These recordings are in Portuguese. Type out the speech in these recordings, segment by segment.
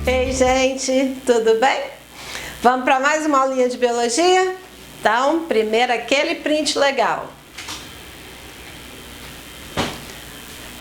Ei, gente, tudo bem? Vamos para mais uma aulinha de biologia? Então, primeiro aquele print legal.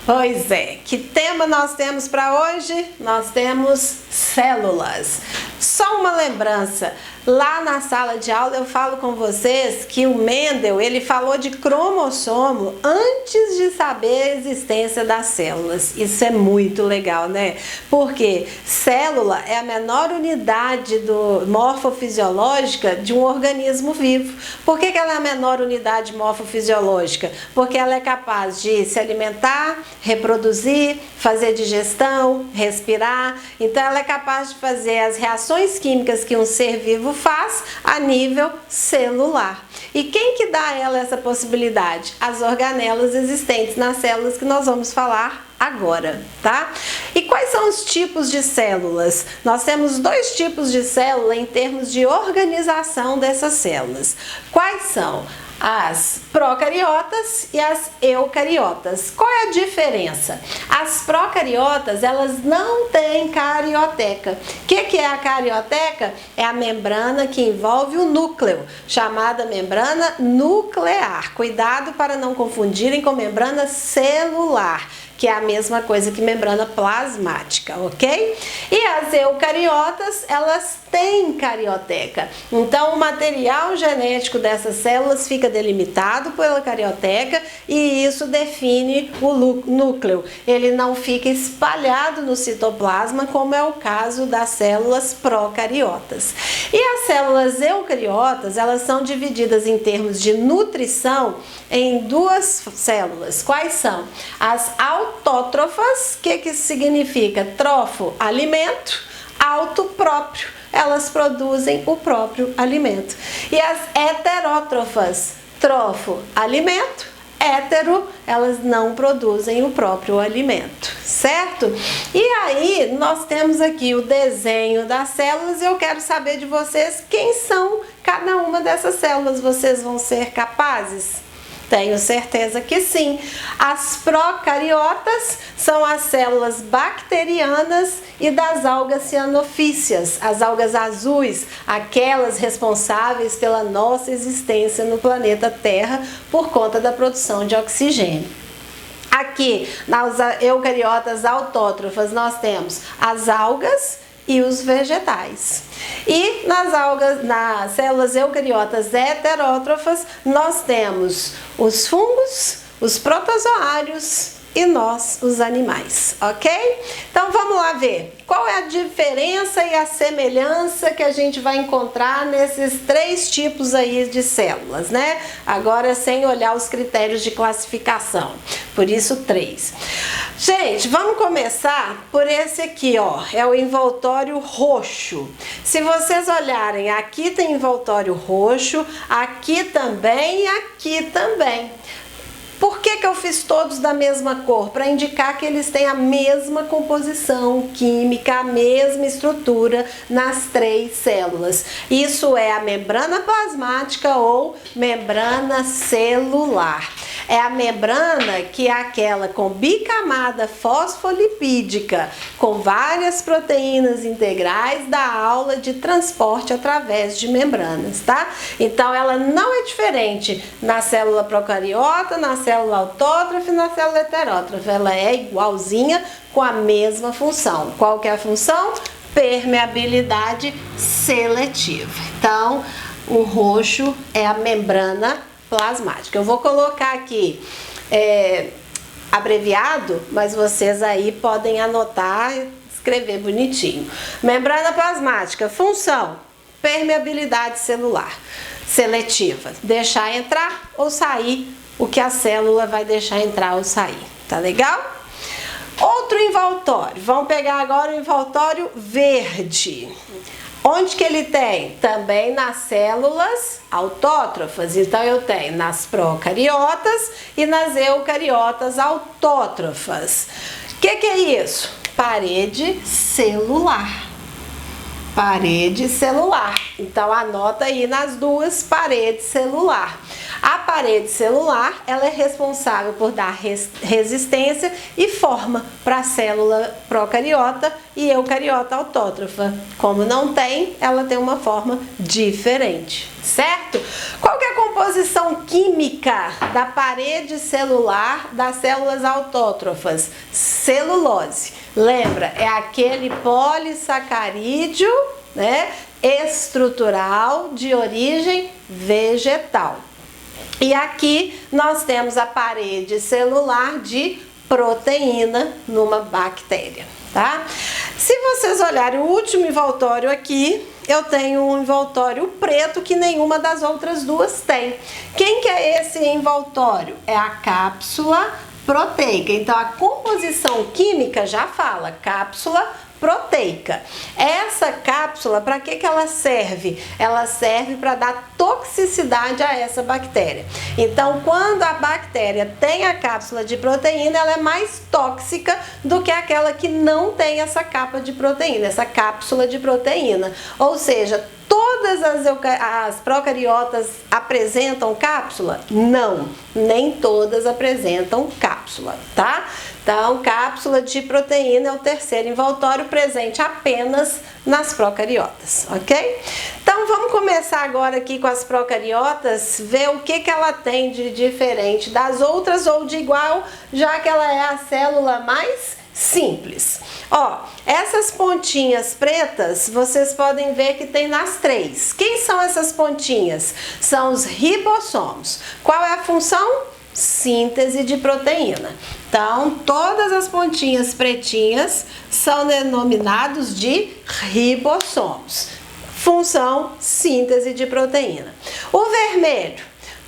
Pois é, que tema nós temos para hoje? Nós temos células. Só uma lembrança, lá na sala de aula eu falo com vocês que o Mendel, ele falou de cromossomo antes de saber a existência das células. Isso é muito legal, né? Porque célula é a menor unidade morfofisiológica de um organismo vivo. Por que ela é a menor unidade morfofisiológica? Porque ela é capaz de se alimentar, reproduzir, fazer digestão, respirar. Então ela é capaz de fazer as reações químicas que um ser vivo faz a nível celular. E quem que dá a ela essa possibilidade? As organelas existentes nas células que nós vamos falar agora, tá? E quais são os tipos de células? Nós temos dois tipos de célula em termos de organização dessas células. Quais são? As procariotas e as eucariotas. Qual é a diferença? As procariotas, elas não têm carioteca. O que é a carioteca? É a membrana que envolve o núcleo, chamada membrana nuclear. Cuidado para não confundirem com membrana celular, que é a mesma coisa que membrana plasmática, ok? E as eucariotas, elas têm carioteca. Então, o material genético dessas células fica delimitado pela carioteca e isso define o núcleo. Ele não fica espalhado no citoplasma, como é o caso das células procariotas. E as células eucariotas, elas são divididas em termos de nutrição em duas células. Quais são? As autótrofas, que significa trofo, alimento, auto, próprio, elas produzem o próprio alimento. E as heterótrofas, trofo, alimento, hétero, elas não produzem o próprio alimento, certo? E aí nós temos aqui o desenho das células e eu quero saber de vocês quem são cada uma dessas células. Vocês vão ser capazes? Tenho certeza que sim. As procariotas são as células bacterianas e das algas cianofícias, as algas azuis, aquelas responsáveis pela nossa existência no planeta Terra por conta da produção de oxigênio. Aqui, nas eucariotas autótrofas, nós temos as algas e os vegetais. E nas células eucariotas heterótrofas, nós temos os fungos, os protozoários e nós, os animais, ok? Então vamos lá ver qual é a diferença e a semelhança que a gente vai encontrar nesses três tipos aí de células, né? Agora sem olhar os critérios de classificação, por isso 3. Gente, vamos começar por esse aqui, ó, é o envoltório roxo. Se vocês olharem, aqui tem envoltório roxo, aqui também e aqui também. Por que eu fiz todos da mesma cor? Para indicar que eles têm a mesma composição química, a mesma estrutura nas três células. Isso é a membrana plasmática ou membrana celular. É a membrana que é aquela com bicamada fosfolipídica, com várias proteínas integrais da aula de transporte através de membranas, tá? Então ela não é diferente na célula procariota, na célula autótrofa e na célula heterótrofa. Ela é igualzinha com a mesma função. Qual que é a função? Permeabilidade seletiva. Então, o roxo é a membrana plasmática. Eu vou colocar aqui abreviado, mas vocês aí podem anotar e escrever bonitinho. Membrana plasmática, função, permeabilidade celular seletiva, deixar entrar ou sair o que a célula vai deixar entrar ou sair, tá legal? Outro envoltório, vamos pegar agora o envoltório verde. Onde que ele tem? Também nas células autótrofas. Então eu tenho nas procariotas e nas eucariotas autótrofas. O que é isso? Parede celular. Parede celular. Então anota aí nas duas, paredes celular. A parede celular, ela é responsável por dar resistência e forma para a célula procariota e eucariota autótrofa. Como não tem, ela tem uma forma diferente, certo? Qual que é a composição química da parede celular das células autótrofas? Celulose. Lembra, é aquele polissacarídeo, né, estrutural de origem vegetal. E aqui nós temos a parede celular de proteína numa bactéria, tá? Se vocês olharem o último envoltório aqui, eu tenho um envoltório preto que nenhuma das outras duas tem. Quem que é esse envoltório? É a cápsula proteica. Então a composição química já fala cápsula proteica. Essa cápsula, para que ela serve? Ela serve para dar toxicidade a essa bactéria. Então, quando a bactéria tem a cápsula de proteína, ela é mais tóxica do que aquela que não tem essa capa de proteína, essa cápsula de proteína. Ou seja, todas as procariotas apresentam cápsula? Não, nem todas apresentam cápsula, tá? Então, cápsula de proteína é o terceiro envoltório presente apenas nas procariotas, ok? Então, vamos começar agora aqui com as procariotas, ver o que ela tem de diferente das outras ou de igual, já que ela é a célula mais simples. Ó, essas pontinhas pretas, vocês podem ver que tem nas três. Quem são essas pontinhas? São os ribossomos. Qual é a função? Síntese de proteína. Então, todas as pontinhas pretinhas são denominados de ribossomos. Função, síntese de proteína. O vermelho,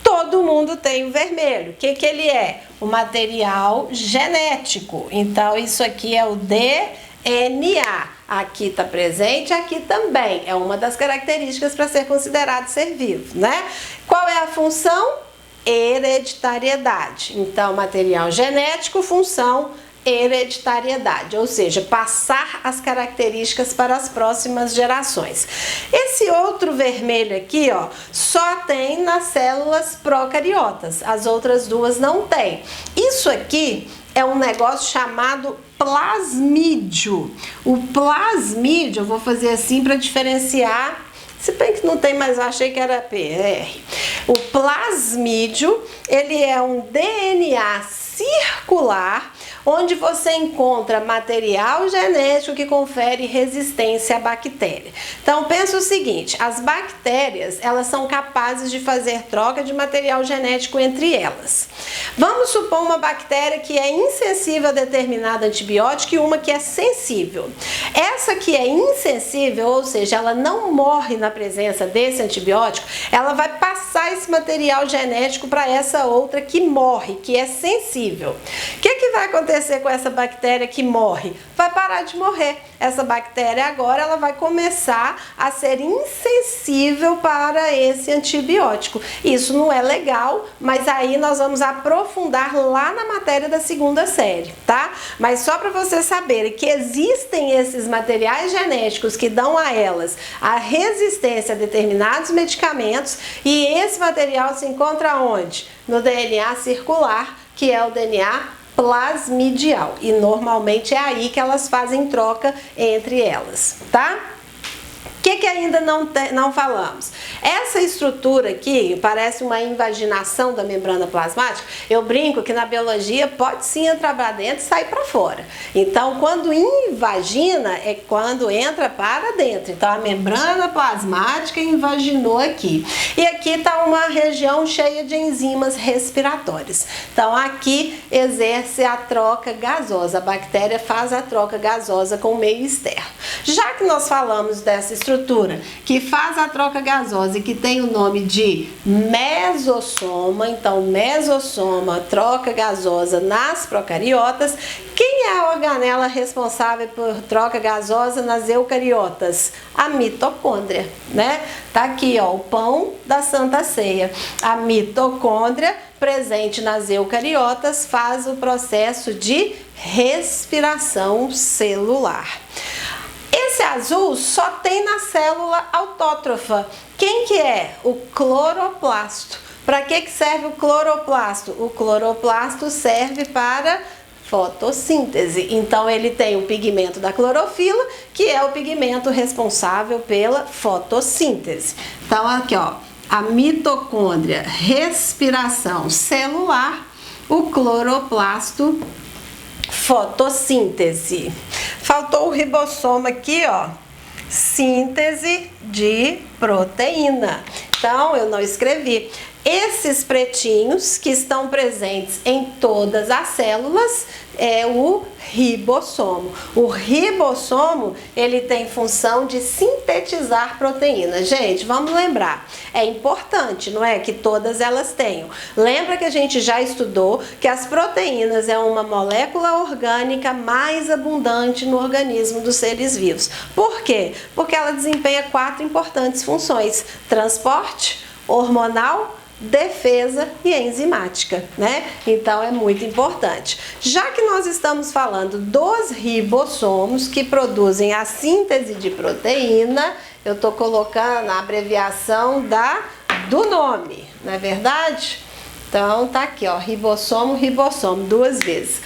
todo mundo tem o vermelho. O que que ele é? O material genético. Então, isso aqui é o DNA. Aqui está presente, aqui também. É uma das características para ser considerado ser vivo, né? Qual é a função? Hereditariedade. Então, material genético, função hereditariedade, ou seja, passar as características para as próximas gerações. Esse outro vermelho aqui, ó, só tem nas células procariotas, as outras duas não tem. Isso aqui é um negócio chamado plasmídio. O plasmídio, eu vou fazer assim para diferenciar. Se bem que não tem, mas eu achei que era PR. O plasmídio, ele é um DNA circular, onde você encontra material genético que confere resistência à bactéria. Então, pensa o seguinte, as bactérias, elas são capazes de fazer troca de material genético entre elas. Vamos supor uma bactéria que é insensível a determinado antibiótico e uma que é sensível. Essa que é insensível, ou seja, ela não morre na presença desse antibiótico, ela vai passar esse material genético para essa outra que morre, que é sensível. O que vai acontecer com essa bactéria que morre? Vai parar de morrer. Essa bactéria agora ela vai começar a ser insensível para esse antibiótico. Isso não é legal, mas aí nós vamos aprofundar lá na matéria da segunda série, tá? Mas só para vocês saberem que existem esses materiais genéticos que dão a elas a resistência a determinados medicamentos e esse material se encontra onde? No DNA circular, que é o DNA plasmidial, e normalmente é aí que elas fazem troca entre elas, tá? O que ainda não falamos? Essa estrutura aqui parece uma invaginação da membrana plasmática. Eu brinco que na biologia pode sim entrar para dentro e sair para fora. Então, quando invagina é quando entra para dentro. Então, a membrana plasmática invaginou aqui. E aqui está uma região cheia de enzimas respiratórias. Então, aqui exerce a troca gasosa. A bactéria faz a troca gasosa com o meio externo. Já que nós falamos dessa estrutura que faz a troca gasosa e que tem o nome de mesossoma, então mesossoma, troca gasosa nas procariotas, quem é a organela responsável por troca gasosa nas eucariotas? A mitocôndria, né? Tá aqui, ó, o pão da Santa Ceia. A mitocôndria, presente nas eucariotas, faz o processo de respiração celular. Esse azul só tem na célula autótrofa. Quem que é? O cloroplasto. Para que serve o cloroplasto? O cloroplasto serve para fotossíntese. Então ele tem o pigmento da clorofila, que é o pigmento responsável pela fotossíntese. Então aqui, ó, a mitocôndria, respiração celular, o cloroplasto, fotossíntese. Faltou o ribossomo aqui, ó, síntese de proteína. Então eu não escrevi. Esses pretinhos que estão presentes em todas as células é o ribossomo. O ribossomo, ele tem função de sintetizar proteína. Gente, vamos lembrar, é importante, não é, que todas elas tenham. Lembra que a gente já estudou que as proteínas é uma molécula orgânica mais abundante no organismo dos seres vivos. Por quê? Porque ela desempenha 4 importantes funções: transporte, hormonal, defesa e enzimática, né? Então é muito importante. Já que nós estamos falando dos ribossomos que produzem a síntese de proteína, eu tô colocando a abreviação do nome, não é verdade? Então tá aqui, ó, ribossomo, ribossomo, 2 vezes.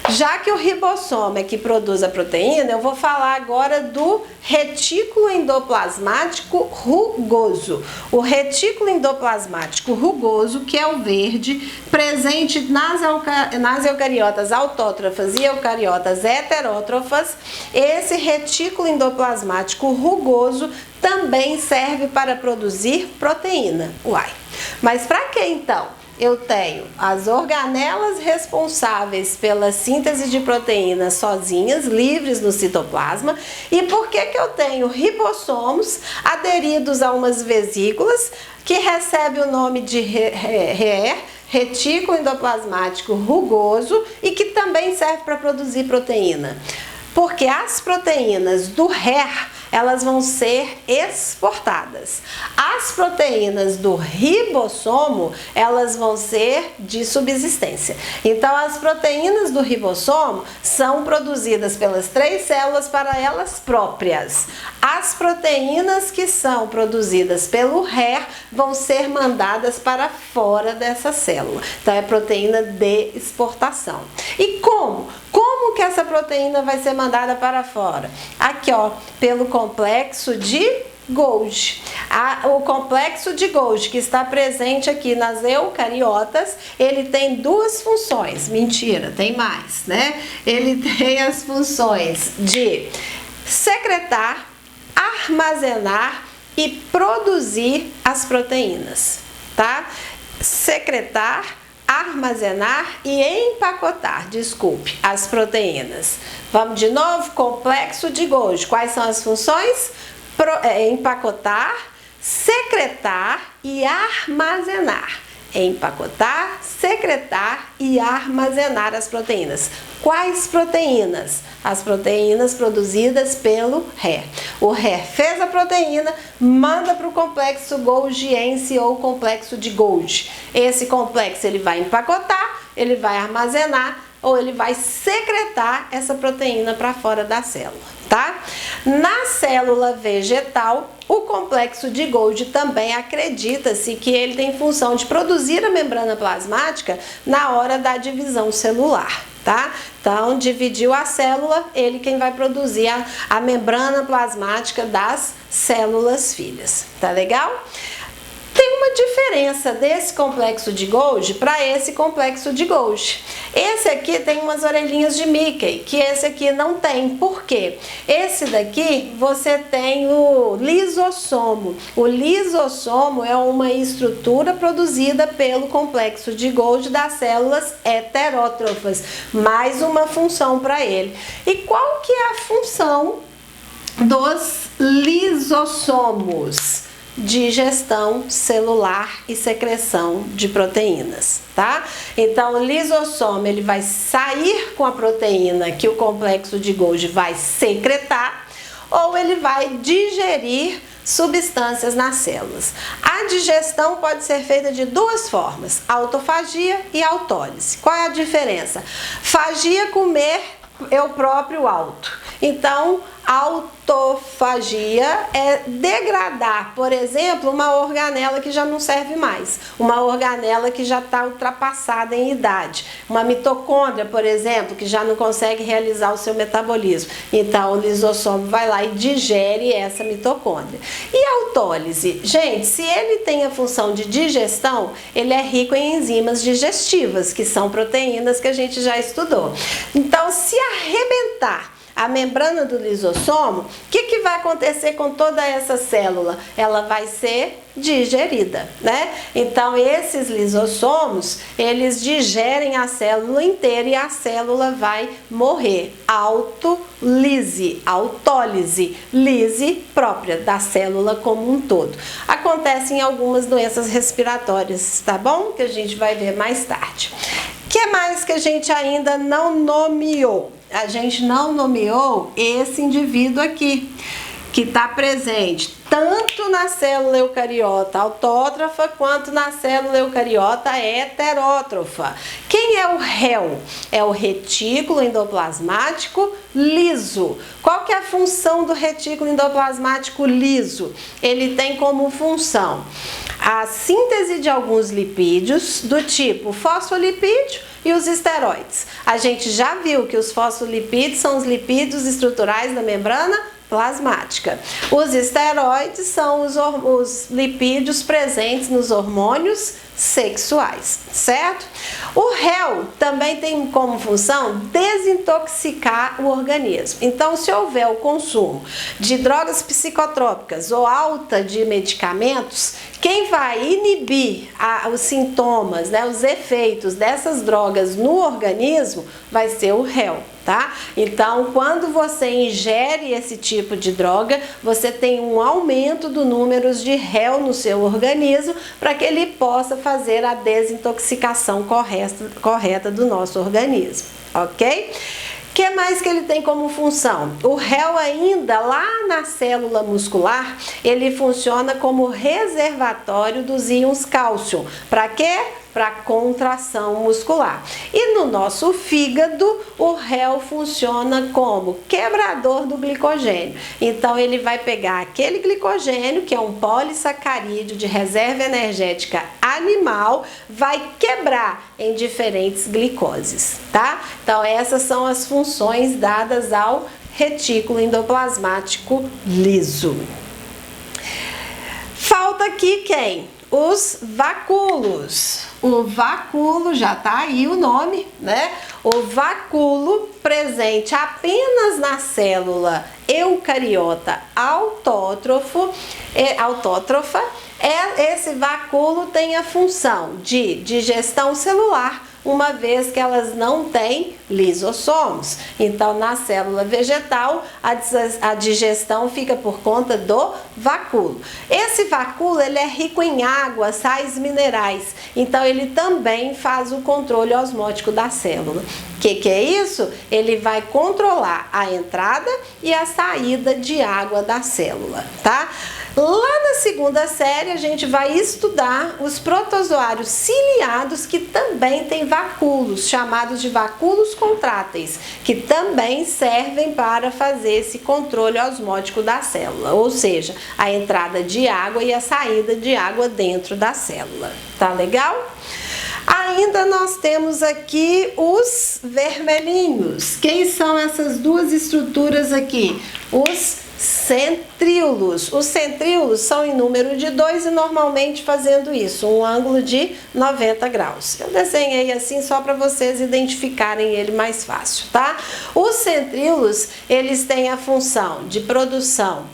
Já que o ribossomo é que produz a proteína, eu vou falar agora do retículo endoplasmático rugoso. O retículo endoplasmático rugoso, que é o verde, presente nas eucariotas autótrofas e eucariotas heterótrofas, esse retículo endoplasmático rugoso também serve para produzir proteína. Uai, mas para que então? Eu tenho as organelas responsáveis pela síntese de proteínas sozinhas, livres no citoplasma. E por que eu tenho ribossomos aderidos a umas vesículas que recebe o nome de retículo endoplasmático rugoso e que também serve para produzir proteína? Porque as proteínas do HER, elas vão ser exportadas. As proteínas do ribossomo, elas vão ser de subsistência. Então, as proteínas do ribossomo são produzidas pelas 3 células para elas próprias. As proteínas que são produzidas pelo HER vão ser mandadas para fora dessa célula. Então, é proteína de exportação. E como? Como que essa proteína vai ser mandada para fora? Aqui, ó, pelo complexo de Golgi. O complexo de Golgi, que está presente aqui nas eucariotas, ele tem 2 funções. Mentira, tem mais, né? Ele tem as funções de secretar, armazenar e produzir as proteínas, tá? Secretar, armazenar e empacotar, desculpe, as proteínas. Vamos de novo, complexo de Golgi. Quais são as funções? Empacotar, secretar e armazenar. Empacotar, secretar e armazenar as proteínas. Quais proteínas? As proteínas produzidas pelo HER. O HER fez a proteína, manda para o complexo golgiense ou complexo de Golgi. Esse complexo ele vai empacotar, ele vai armazenar ou ele vai secretar essa proteína para fora da célula, tá? Na célula vegetal, o complexo de Golgi também acredita-se que ele tem função de produzir a membrana plasmática na hora da divisão celular, tá? Então, dividiu a célula, ele quem vai produzir a membrana plasmática das células filhas, tá legal? Tem uma diferença desse complexo de Golgi para esse complexo de Golgi. Esse aqui tem umas orelhinhas de Mickey, que esse aqui não tem. Por quê? Esse daqui você tem o lisossomo. O lisossomo é uma estrutura produzida pelo complexo de Golgi das células heterótrofas. Mais uma função para ele. E qual que é a função dos lisossomos? Digestão celular e secreção de proteínas, tá? Então, o lisossomo, ele vai sair com a proteína que o complexo de Golgi vai secretar, ou ele vai digerir substâncias nas células. A digestão pode ser feita de 2 formas, autofagia e autólise. Qual é a diferença? Fagia, comer, é o próprio auto. Então, Autofagia é degradar, por exemplo, uma organela que já não serve mais, uma organela que já está ultrapassada em idade, uma mitocôndria, por exemplo, que já não consegue realizar o seu metabolismo. Então o lisossomo vai lá e digere essa mitocôndria. E a autólise? Gente, se ele tem a função de digestão, ele é rico em enzimas digestivas, que são proteínas que a gente já estudou. Então, se arrebentar a membrana do lisossomo, o que vai acontecer com toda essa célula? Ela vai ser digerida, né? Então, esses lisossomos, eles digerem a célula inteira e a célula vai morrer. Autolise, autólise, lise própria da célula como um todo. Acontece em algumas doenças respiratórias, tá bom? Que a gente vai ver mais tarde. O que mais que a gente ainda não nomeou? A gente não nomeou esse indivíduo aqui, que está presente tanto na célula eucariota autótrofa quanto na célula eucariota heterótrofa. Quem é o REL? É o retículo endoplasmático liso. Qual que é a função do retículo endoplasmático liso? Ele tem como função a síntese de alguns lipídios do tipo fosfolipídio e os esteroides. A gente já viu que os fosfolipídios são os lipídios estruturais da membrana plasmática. Os esteroides são os lipídios presentes nos hormônios sexuais, certo? O REL também tem como função desintoxicar o organismo. Então, se houver o consumo de drogas psicotrópicas ou alta de medicamentos, quem vai inibir os sintomas, né, os efeitos dessas drogas no organismo vai ser o REL. Tá? Então, quando você ingere esse tipo de droga, você tem um aumento do número de REL no seu organismo para que ele possa fazer a desintoxicação correta do nosso organismo, ok? O que mais que ele tem como função? O REL ainda lá na célula muscular, ele funciona como reservatório dos íons cálcio. Para quê? Para contração muscular. E no nosso fígado, o REL funciona como quebrador do glicogênio. Então, ele vai pegar aquele glicogênio, que é um polissacarídeo de reserva energética animal, vai quebrar em diferentes glicoses, tá? Então, essas são as funções dadas ao retículo endoplasmático liso. Falta aqui quem? Os vacúolos. O vacúolo, já tá aí o nome, né? O vacúolo presente apenas na célula eucariota autótrofa, esse vacúolo tem a função de digestão celular, uma vez que elas não têm lisossomos. Então, na célula vegetal, a digestão fica por conta do vacúolo. Esse vacúolo, ele é rico em água, sais minerais. Então, ele também faz o controle osmótico da célula. O que é isso? Ele vai controlar a entrada e a saída de água da célula, tá? Lá na segunda série, a gente vai estudar os protozoários ciliados que também têm vacúolos, chamados de vacúolos contráteis, que também servem para fazer esse controle osmótico da célula, ou seja, a entrada de água e a saída de água dentro da célula. Tá legal? Ainda nós temos aqui os vermelhinhos. Quem são essas duas estruturas aqui? Os centríolos. Os centríolos são em número de 2 e normalmente fazendo isso, um ângulo de 90 graus. Eu desenhei assim só para vocês identificarem ele mais fácil, tá? Os centríolos, eles têm a função de produção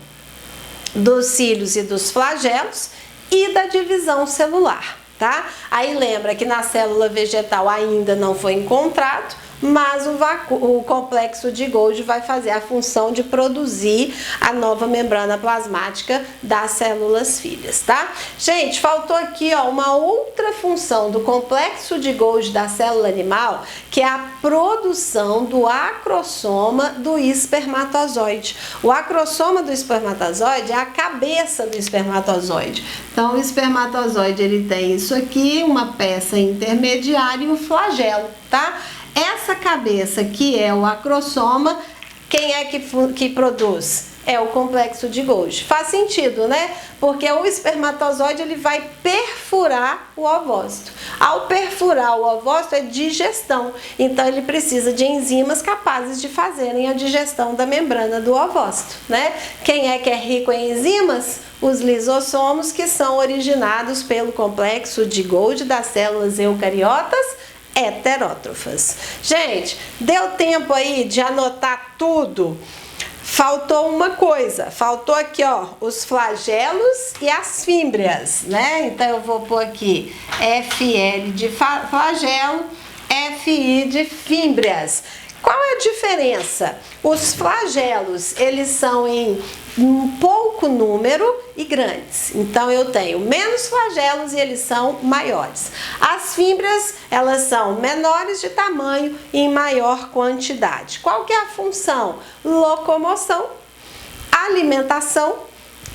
dos cílios e dos flagelos e da divisão celular, tá? Aí lembra que na célula vegetal ainda não foi encontrado, mas o complexo de Golgi vai fazer a função de produzir a nova membrana plasmática das células filhas, tá? Gente, faltou aqui, ó, uma outra função do complexo de Golgi da célula animal, que é a produção do acrossoma do espermatozoide. O acrossoma do espermatozoide é a cabeça do espermatozoide. Então, o espermatozoide, ele tem isso aqui, uma peça intermediária e um flagelo, tá? Essa cabeça que é o acrossoma Quem é que produz? É o complexo de Golgi. Faz sentido, né? Porque o espermatozoide ele vai perfurar o ovócito. Ao perfurar o ovócito é digestão. Então ele precisa de enzimas capazes de fazerem a digestão da membrana do ovócito, né? Quem é que é rico em enzimas? Os lisossomos, que são originados pelo complexo de Golgi das células eucariotas heterótrofas. Gente, deu tempo aí de anotar tudo? Faltou uma coisa, faltou aqui, ó, os flagelos e as fímbrias, né? Então eu vou pôr aqui FL de flagelo, FI de fímbrias. Qual é a diferença? Os flagelos, eles são em um pouco número e grandes. Então eu tenho menos flagelos e eles são maiores. As fímbrias, elas são menores de tamanho e em maior quantidade. Qual que é a função? Locomoção, alimentação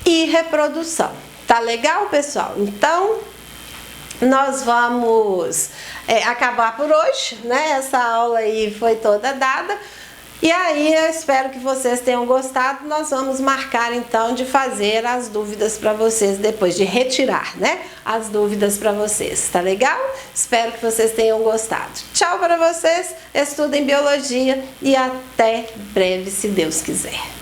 e reprodução. Tá legal, pessoal? Então nós vamos acabar por hoje, né? Essa aula aí foi toda dada. E aí eu espero que vocês tenham gostado. Nós vamos marcar então de fazer as dúvidas para vocês depois, de retirar, né? As dúvidas para vocês, tá legal? Espero que vocês tenham gostado. Tchau para vocês, estudem biologia e até breve, se Deus quiser.